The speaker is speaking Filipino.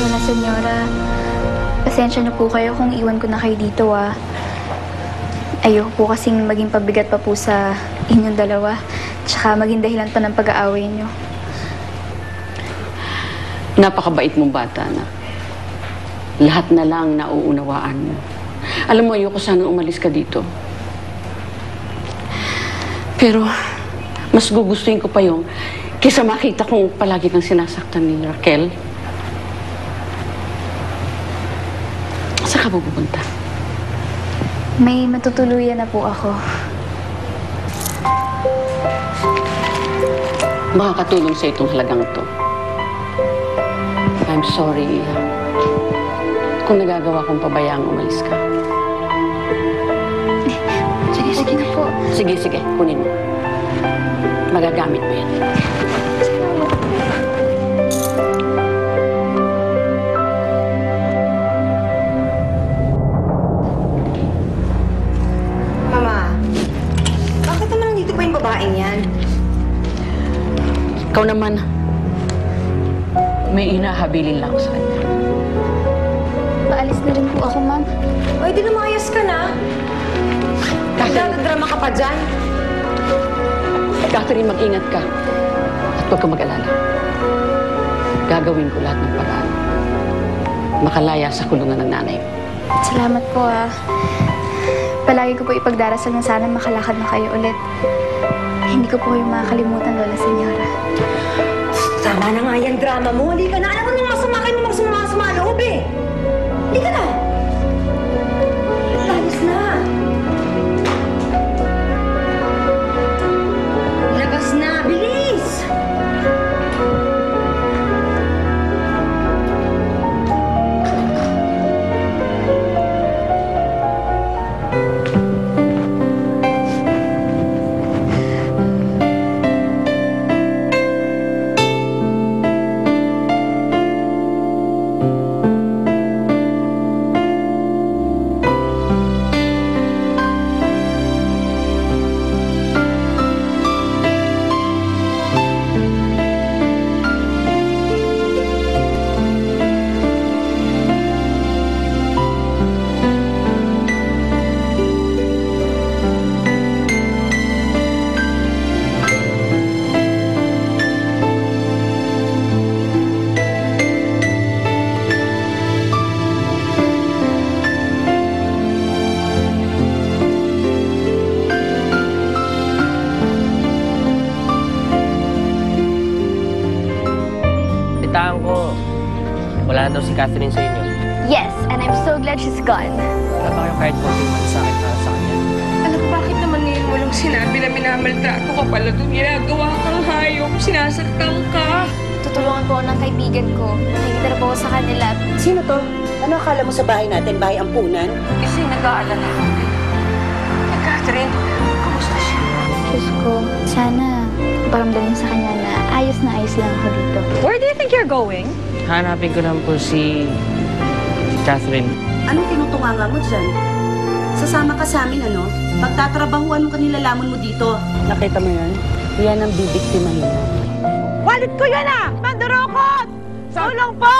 Lola Senyora, pasensya na po kayo kung iwan ko na kayo dito, ah. Ayoko po kasing maging pabigat pa po sa inyong dalawa. Tsaka maging dahilan pa ng pag-aaway niyo. Napakabait mong bata na. Lahat na lang nauunawaan mo. Alam mo, ayoko sanang umalis ka dito. Pero, mas gugustuhin ko pa yung kaysa makita kong palagi nang sinasaktan ni Raquel. Saan ka pupunta? May matutuluyan na po ako. Makakatulong sa itong halagang ito. I'm sorry kung nagagawa kong pabayaang umalis ka. Sige na po. Sige, kunin mo. Magagamit mo yan. Mama, bakit naman nandito pa yung babaeng yan? Ikaw naman, may inahabilin lang ako sa kanya. Paalis na rin po ako, ma'am. O, di na maayos ka na. Nagdadrama ka pa dyan. Catherine, mag-ingat ka. At huwag ka mag-alala. Gagawin ko lahat ng paraan. Makalaya sa kulungan ng nanay mo. Salamat po, ah. Palagi ko po ipagdarasal na sana makalakad na kayo ulit. Hindi ko po kayo makakalimutan, Lola Senyora. Tama na nga yung drama mo. Hindi ka na. Alam mo nang masama kayo namang sumasama loob eh. Hindi ka na. Ayos na. Labas na. Bilis! Balitaan ko, wala na daw si Catherine sa inyo. Yes, and I'm so glad she's gone. Wala ba kayong kahit konting malasakit para sa kanya? Alam ko bakit naman ngayon mo lang sinabi na minamaltrato ka pala doon. Ginagawa kang hayop, sinasaktan ka. Tutulungan po ako ng kaibigan ko. Nakikita po ako sa kanila. Sino to? Ano akala mo sa bahay natin? Bahay ampunan? Kasi nag-aalala ako. Catherine, kamusta siya? Diyos ko, sana paramdamin sa kanya na ayos lang ako dito. Where do you think you're going? Hanapin ko lang po si Catherine. Anong tinutunganga mo dyan? Sasama ka sa amin, ano? Pagtatrabahuan mo kanilalamon mo dito. Nakita mo yan? Yan ang bibiktimahin mo. Wallet ko yan ah! Mandurokot! Sulong po!